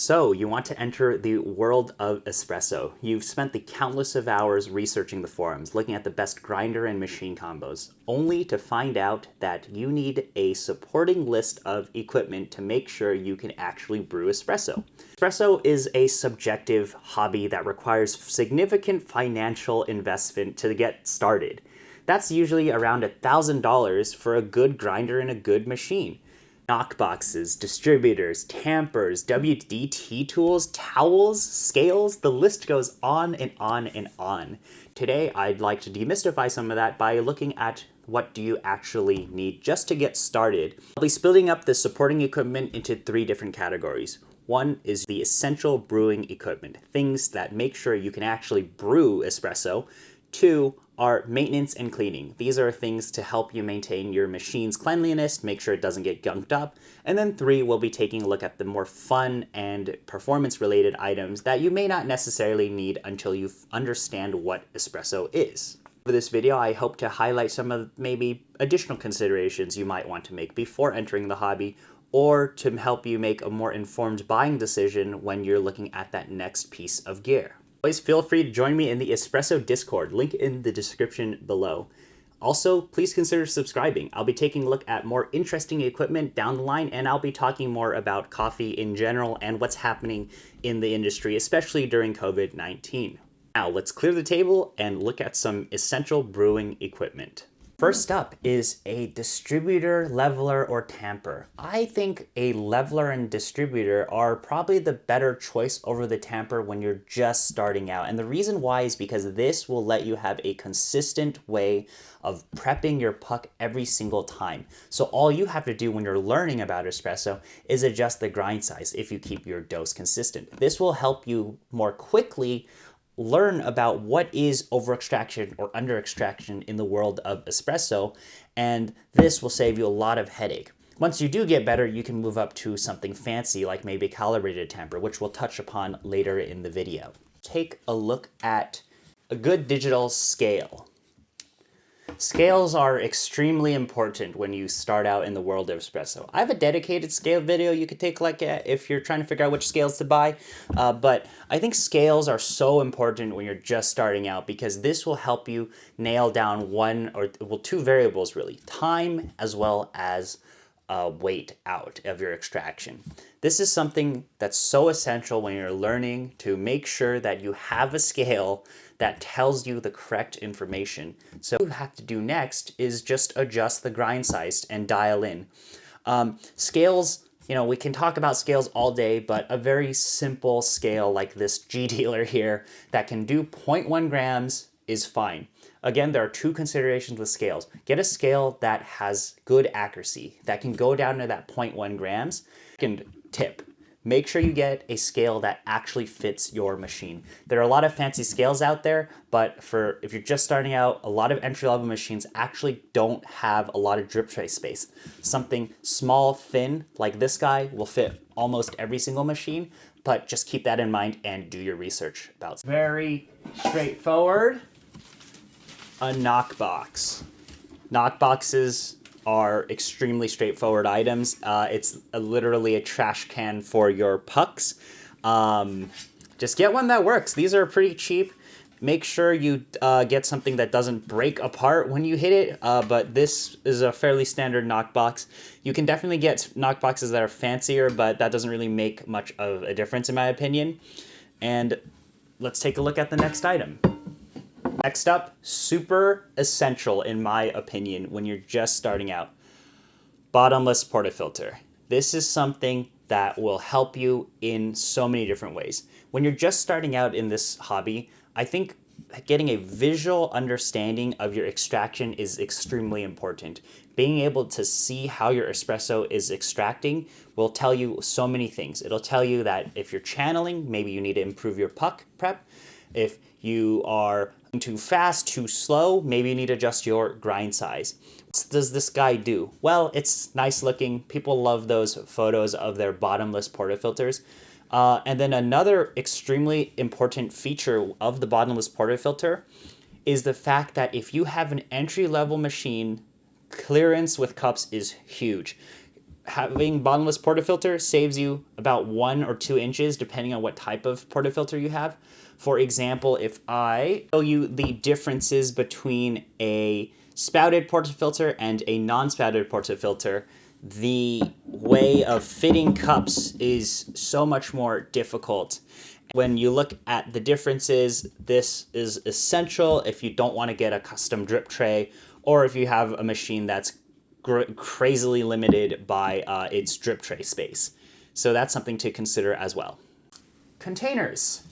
So, you want to enter the world of espresso. You've spent the countless of hours researching the forums, looking at the best grinder and machine combos, only to find out that you need a supporting list of equipment to make sure you can actually brew espresso. Espresso is a subjective hobby that requires significant financial investment to get started. That's usually around $1,000 for a good grinder and a good machine. Knockboxes, distributors, tampers, WDT tools, towels, scales, the list goes on and on and on. Today, I'd like to demystify some of that by looking at what do you actually need just to get started. I'll be splitting up the supporting equipment into 3 different categories. One is the essential brewing equipment, things that make sure you can actually brew espresso. 2 are maintenance and cleaning. These are things to help you maintain your machine's cleanliness, make sure it doesn't get gunked up. And then 3, we'll be taking a look at the more fun and performance-related items that you may not necessarily need until you understand what espresso is. For this video, I hope to highlight some of maybe additional considerations you might want to make before entering the hobby, or to help you make a more informed buying decision when you're looking at that next piece of gear. Always feel free to join me in the Espresso Discord, link in the description below. Also, please consider subscribing. I'll be taking a look at more interesting equipment down the line, and I'll be talking more about coffee in general and what's happening in the industry, especially during COVID-19. Now, let's clear the table and look at some essential brewing equipment. First up is a distributor, leveler, or tamper. I think a leveler and distributor are probably the better choice over the tamper when you're just starting out. And the reason why is because this will let you have a consistent way of prepping your puck every single time. So all you have to do when you're learning about espresso is adjust the grind size if you keep your dose consistent. This will help you more quickly learn about what is over extraction or under extraction in the world of espresso, and this will save you a lot of headache. Once you do get better, you can move up to something fancy like maybe a calibrated tamper, which we'll touch upon later in the video. Take a look at a good digital scale. Scales are extremely important when you start out in the world of espresso. I have a dedicated scale video you could take a look at if you're trying to figure out which scales to buy, but I think scales are so important when you're just starting out because this will help you nail down 2 variables really, time as well as weight out of your extraction. This is something that's so essential when you're learning to make sure that you have a scale that tells you the correct information. So what you have to do next is just adjust the grind size and dial in. Scales, we can talk about scales all day, but a very simple scale like this G dealer here that can do 0.1 grams is fine. Again, there are 2 considerations with scales. Get a scale that has good accuracy, that can go down to that 0.1 grams. Second tip, make sure you get a scale that actually fits your machine. There are a lot of fancy scales out there, but if you're just starting out, a lot of entry-level machines actually don't have a lot of drip tray space. Something small, thin, like this guy, will fit almost every single machine, but just keep that in mind and do your research about it. Very straightforward. A knockbox. Knockboxes are extremely straightforward items. It's literally a trash can for your pucks. Just get one that works. These are pretty cheap. Make sure you get something that doesn't break apart when you hit it, but this is a fairly standard knockbox. You can definitely get knockboxes that are fancier, but that doesn't really make much of a difference in my opinion. And let's take a look at the next item. Next up, super essential in my opinion when you're just starting out, bottomless portafilter. This is something that will help you in so many different ways. When you're just starting out in this hobby, I think getting a visual understanding of your extraction is extremely important. Being able to see how your espresso is extracting will tell you so many things. It'll tell you that if you're channeling, maybe you need to improve your puck prep. If you are too fast, too slow, maybe you need to adjust your grind size. What does this guy do? Well, it's nice looking. People love those photos of their bottomless portafilters. And then another extremely important feature of the bottomless portafilter is the fact that if you have an entry-level machine, clearance with cups is huge. Having bottomless portafilter saves you about 1 or 2 inches depending on what type of portafilter you have. For example, if I show you the differences between a spouted portafilter and a non-spouted portafilter, the way of fitting cups is so much more difficult. When you look at the differences, this is essential if you don't want to get a custom drip tray, or if you have a machine that's crazily limited by its drip tray space. So that's something to consider as well. Containers.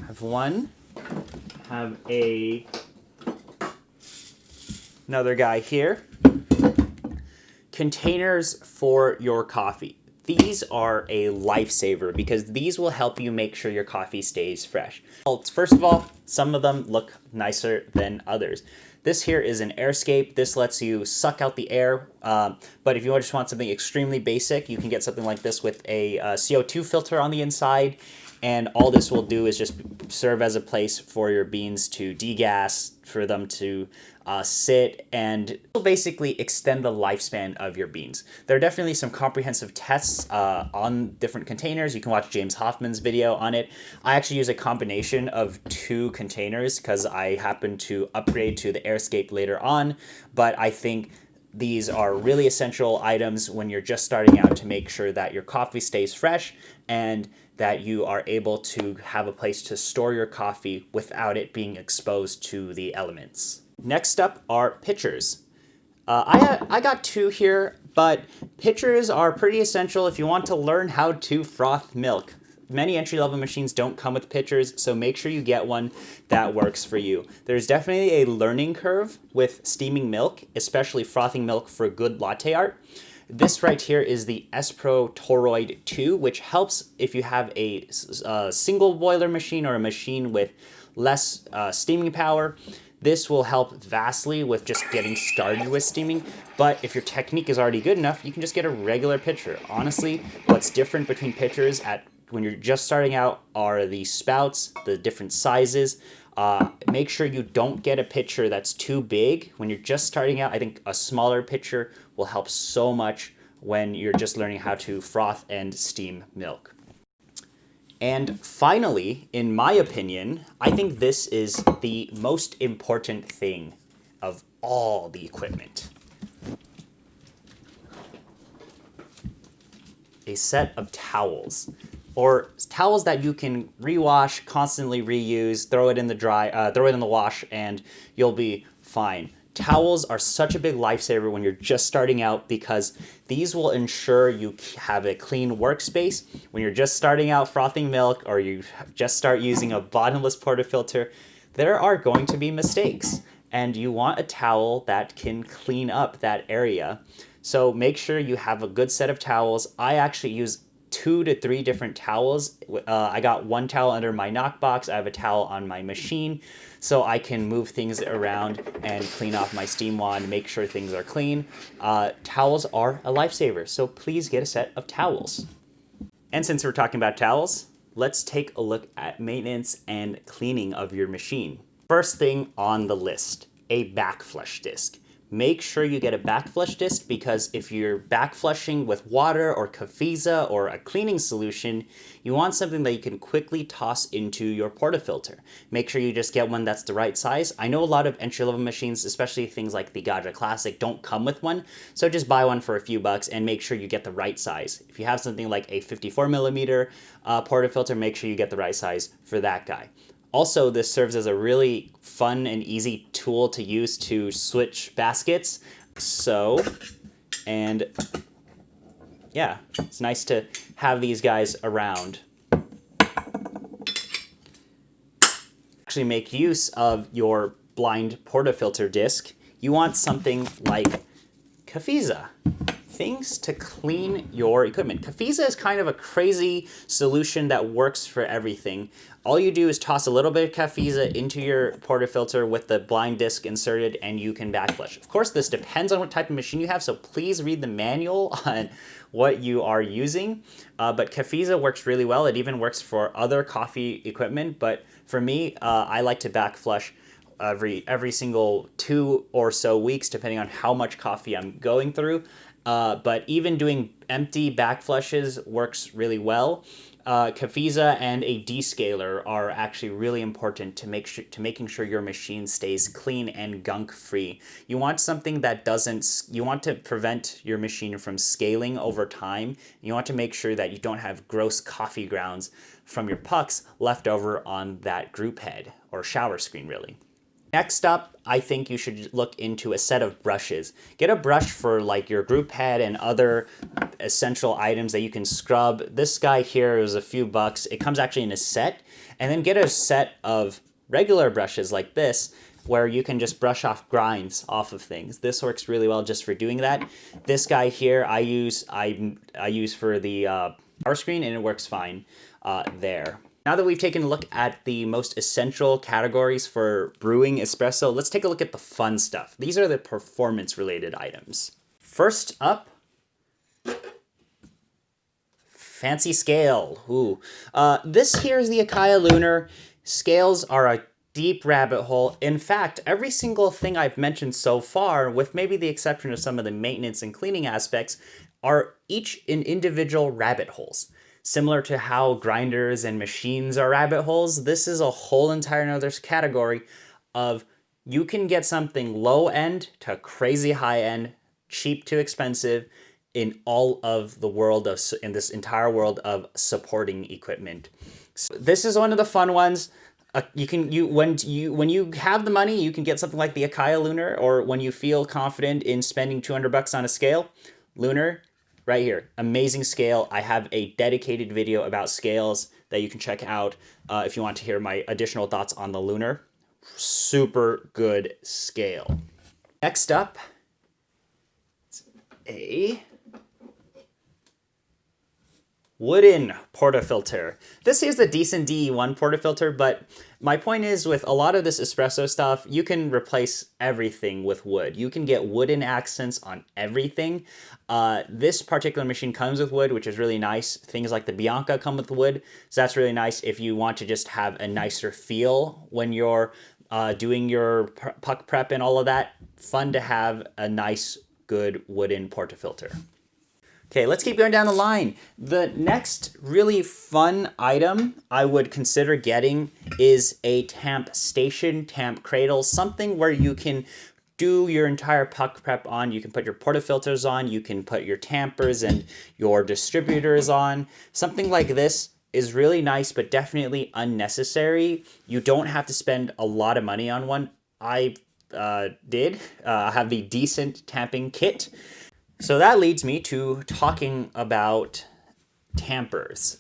Have one, have another guy here. Containers for your coffee. These are a lifesaver because these will help you make sure your coffee stays fresh. First of all, some of them look nicer than others. This here is an airscape. This lets you suck out the air, but if you just want something extremely basic, you can get something like this with a CO2 filter on the inside, and all this will do is just serve as a place for your beans to degas, for them to sit, and will basically extend the lifespan of your beans. There are definitely some comprehensive tests on different containers. You can watch James Hoffman's video on it. I actually use a combination of 2 containers because I happen to upgrade to the airscape later on, but I think these are really essential items when you're just starting out to make sure that your coffee stays fresh and that you are able to have a place to store your coffee without it being exposed to the elements. Next up are pitchers. I got 2 here, but pitchers are pretty essential if you want to learn how to froth milk. Many entry-level machines don't come with pitchers, so make sure you get one that works for you. There's definitely a learning curve with steaming milk, especially frothing milk for good latte art. This right here is the Espresso Toroid 2, which helps if you have a single boiler machine or a machine with less steaming power. This will help vastly with just getting started with steaming, but if your technique is already good enough, you can just get a regular pitcher. Honestly, what's different between pitchers when you're just starting out are the spouts, the different sizes. Make sure you don't get a pitcher that's too big. When you're just starting out, I think a smaller pitcher will help so much when you're just learning how to froth and steam milk. And finally, in my opinion, I think this is the most important thing of all the equipment. A set of towels, or towels that you can rewash, constantly reuse, throw it in the wash, and you'll be fine. Towels are such a big lifesaver when you're just starting out because these will ensure you have a clean workspace. When you're just starting out frothing milk or you just start using a bottomless portafilter, there are going to be mistakes, and you want a towel that can clean up that area. So make sure you have a good set of towels. I actually use 2 to 3 different towels. I got 1 towel under my Knockbox. I have a towel on my machine, so I can move things around and clean off my steam wand, make sure things are clean. Towels are a lifesaver, so please get a set of towels. And since we're talking about towels, let's take a look at maintenance and cleaning of your machine. First thing on the list, a backflush disc. Make sure you get a backflush disc because if you're backflushing with water or kafiza or a cleaning solution, you want something that you can quickly toss into your portafilter. Make sure you just get one that's the right size. I know a lot of entry-level machines, especially things like the Gaggia Classic, don't come with one, so just buy one for a few bucks and make sure you get the right size. If you have something like a 54mm portafilter, make sure you get the right size for that guy. Also, this serves as a really fun and easy tool to use to switch baskets. And yeah, it's nice to have these guys around. Actually make use of your blind portafilter disc. You want something like kafiza. Things to clean your equipment. Kafiza is kind of a crazy solution that works for everything. All you do is toss a little bit of kafiza into your portafilter with the blind disc inserted and you can backflush. Of course, this depends on what type of machine you have, so please read the manual on what you are using. But kafiza works really well. It even works for other coffee equipment, but for me, I like to backflush every single 2 or so weeks, depending on how much coffee I'm going through. but even doing empty backflushes works really well. Kafiza and a descaler are actually really important to making sure your machine stays clean and gunk free. You want something that doesn't. You want to prevent your machine from scaling over time. You want to make sure that you don't have gross coffee grounds from your pucks left over on that group head or shower screen, really. Next up, I think you should look into a set of brushes. Get a brush for like your group head and other essential items that you can scrub. This guy here is a few bucks. It comes actually in a set. And then get a set of regular brushes like this where you can just brush off grinds off of things. This works really well just for doing that. This guy here I use for the power screen, and it works fine there. Now that we've taken a look at the most essential categories for brewing espresso, let's take a look at the fun stuff. These are the performance-related items. First up, fancy scale. Ooh. This here is the Akai Lunar. Scales are a deep rabbit hole. In fact, every single thing I've mentioned so far, with maybe the exception of some of the maintenance and cleaning aspects, are each in individual rabbit holes. Similar to how grinders and machines are rabbit holes, this is a whole entire another category of you can get something low end to crazy high end, cheap to expensive in all of the world of, in this entire world of supporting equipment. So this is one of the fun ones. When you have the money, you can get something like the Akai Lunar, or when you feel confident in spending $200 on a scale, Lunar. Right here, amazing scale. I have a dedicated video about scales that you can check out if you want to hear my additional thoughts on the Lunar. Super good scale. Next up, it's a wooden portafilter. This is the Decent DE1 portafilter, but my point is with a lot of this espresso stuff, you can replace everything with wood. You can get wooden accents on everything. This particular machine comes with wood, which is really nice. Things like the Bianca come with wood, so that's really nice if you want to just have a nicer feel when you're doing your puck prep and all of that. Fun to have a nice, good wooden portafilter. Okay, let's keep going down the line. The next really fun item I would consider getting is a tamp station, tamp cradle, something where you can do your entire puck prep on. You can put your portafilters on, you can put your tampers and your distributors on. Something like this is really nice, but definitely unnecessary. You don't have to spend a lot of money on one. I did have the Decent tamping kit. So that leads me to talking about tampers.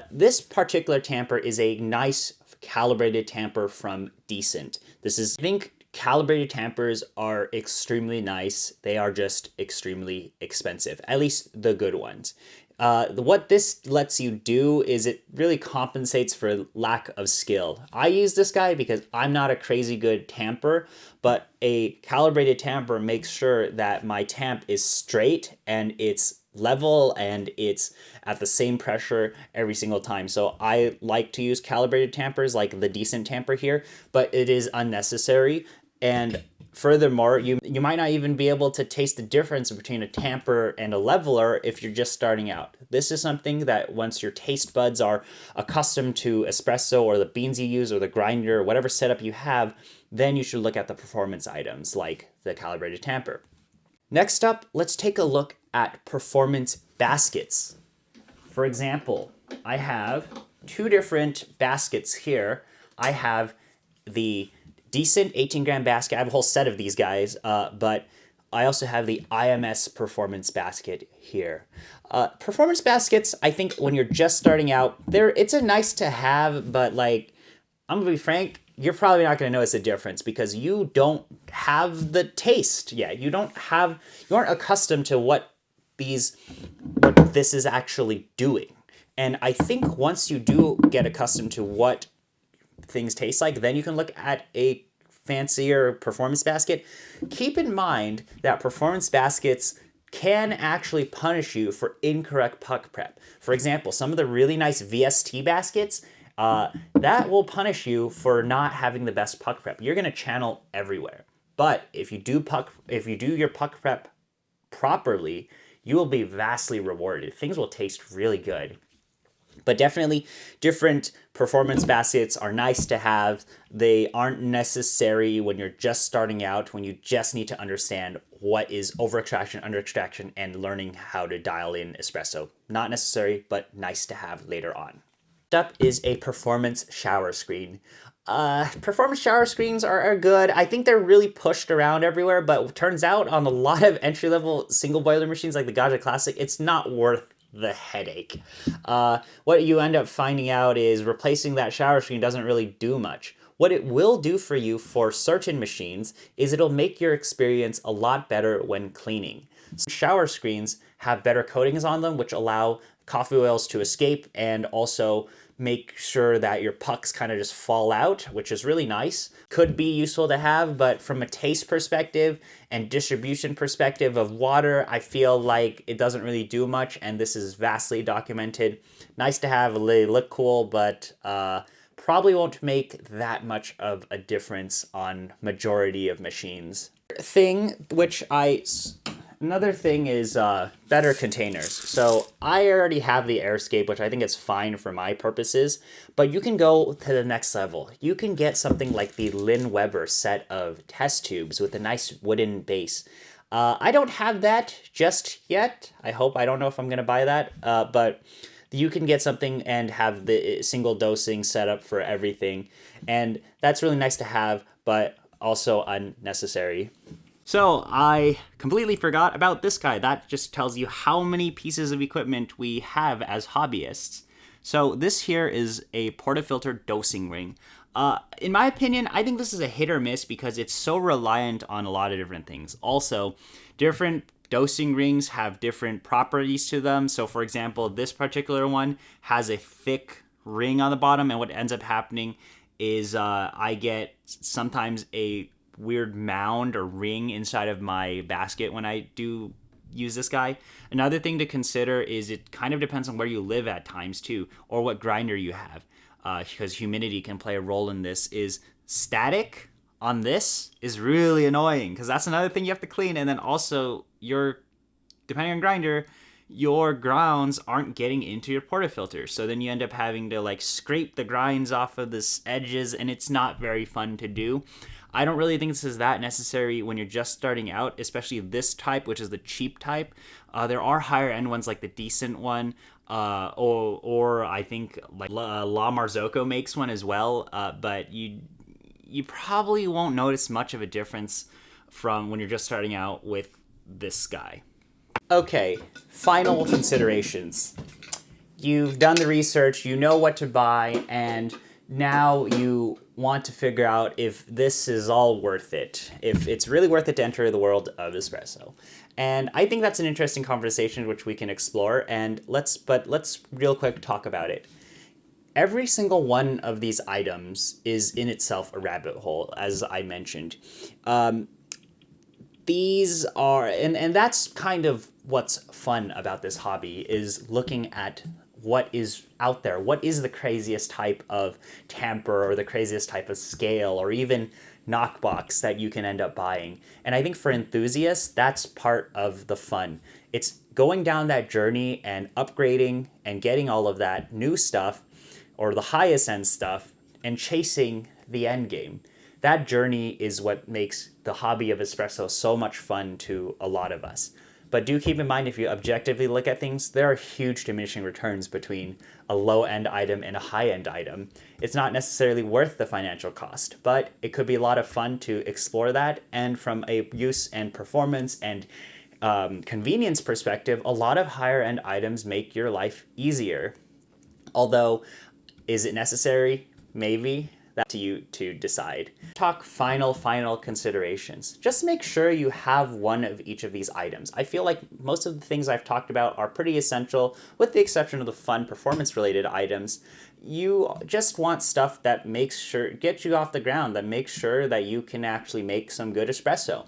This particular tamper is a nice calibrated tamper from Decent. I think calibrated tampers are extremely nice. They are just extremely expensive, at least the good ones. What this lets you do is it really compensates for lack of skill. I use this guy because I'm not a crazy good tamper, but a calibrated tamper makes sure that my tamp is straight and it's level and it's at the same pressure every single time. So I like to use calibrated tampers like the Decent tamper here, but it is unnecessary. And furthermore, you might not even be able to taste the difference between a tamper and a leveler if you're just starting out. This is something that once your taste buds are accustomed to espresso or the beans you use or the grinder or whatever setup you have, then you should look at the performance items like the calibrated tamper. Next up, let's take a look at performance baskets. For example, I have two different baskets here. I have the Decent 18-gram basket. I have a whole set of these guys, but I also have the IMS performance basket here. Performance baskets, I think when you're just starting out, it's a nice to have, but like, I'm gonna be frank, you're probably not gonna notice a difference because you don't have the taste yet. You aren't accustomed to what this is actually doing. And I think once you do get accustomed to what things taste like, then you can look at a fancier performance basket. Keep in mind that performance baskets can actually punish you for incorrect puck prep. For example, some of the really nice VST baskets, that will punish you for not having the best puck prep. You're going to channel everywhere. But if you do your puck prep properly, you will be vastly rewarded. Things will taste really good. But definitely different performance baskets are nice to have. They aren't necessary when you're just starting out, when you just need to understand what is over extraction, under extraction, and learning how to dial in espresso. Not necessary, but nice to have later on. Next up is a performance shower screen. Performance shower screens are good. I think they're really pushed around everywhere, but it turns out on a lot of entry-level single boiler machines like the Gaggia Classic, it's not worth the headache. What you end up finding out is replacing that shower screen doesn't really do much. What it will do for you for certain machines is it'll make your experience a lot better when cleaning. Shower screens have better coatings on them, which allow coffee oils to escape and also make sure that your pucks kind of just fall out, which is really nice. Could be useful to have, but from a taste perspective and distribution perspective of water, I feel like it doesn't really do much, and this is vastly documented. Nice to have, they look cool, but probably won't make that much of a difference on majority of machines. Another thing is better containers. So I already have the Airscape, which I think is fine for my purposes, but you can go to the next level. You can get something like the Lynn Weber set of test tubes with a nice wooden base. I don't have that just yet. I don't know if I'm gonna buy that, but you can get something and have the single dosing set up for everything. And that's really nice to have, but also unnecessary. So I completely forgot about this guy. That just tells you how many pieces of equipment we have as hobbyists. So this here is a portafilter dosing ring. In my opinion, I think this is a hit or miss because it's so reliant on a lot of different things. Also, different dosing rings have different properties to them. So for example, this particular one has a thick ring on the bottom, and what ends up happening is I get sometimes a weird mound or ring inside of my basket when I do use this guy. Another thing to consider is it kind of depends on where you live at times too, or what grinder you have, because humidity can play a role in this. Is static on this is really annoying because that's another thing you have to clean, and then also depending on grinder, your grounds aren't getting into your portafilter, so then you end up having to like scrape the grinds off of the edges, and it's not very fun to do. I don't really think this is that necessary when you're just starting out, especially this type, which is the cheap type. There are higher end ones like the Decent one, or I think like La Marzocco makes one as well, but you probably won't notice much of a difference from when you're just starting out with this guy. Okay, final considerations. You've done the research, you know what to buy, and now you want to figure out if this is all worth it, if it's really worth it to enter the world of espresso. And I think that's an interesting conversation which we can explore, and let's real quick talk about it. Every single one of these items is in itself a rabbit hole, as I mentioned. These are, and that's kind of what's fun about this hobby, is looking at what is out there. What is the craziest type of tamper or the craziest type of scale or even knockbox that you can end up buying? And I think for enthusiasts, that's part of the fun. It's going down that journey and upgrading and getting all of that new stuff or the highest end stuff and chasing the end game. That journey is what makes the hobby of espresso so much fun to a lot of us. But do keep in mind, if you objectively look at things, there are huge diminishing returns between a low-end item and a high-end item. It's not necessarily worth the financial cost, but it could be a lot of fun to explore that. And from a use and performance and convenience perspective, a lot of higher-end items make your life easier. Although, is it necessary? Maybe. That's to you to decide. Talk final considerations. Just make sure you have one of each of these items. I feel like most of the things I've talked about are pretty essential, with the exception of the fun performance-related items. You just want stuff that gets you off the ground, that makes sure that you can actually make some good espresso.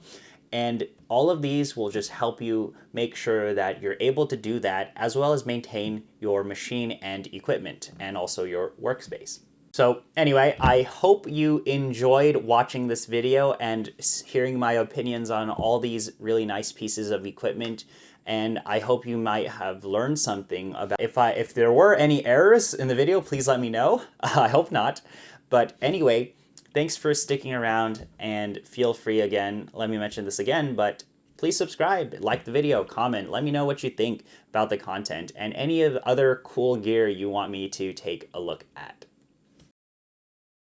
And all of these will just help you make sure that you're able to do that, as well as maintain your machine and equipment, and also your workspace. So anyway, I hope you enjoyed watching this video and hearing my opinions on all these really nice pieces of equipment. and I hope you might have learned something about. If there were any errors in the video, please let me know. I hope not. But anyway, thanks for sticking around, and feel free again, let me mention this again, but please subscribe, like the video, comment, let me know what you think about the content and any of the other cool gear you want me to take a look at.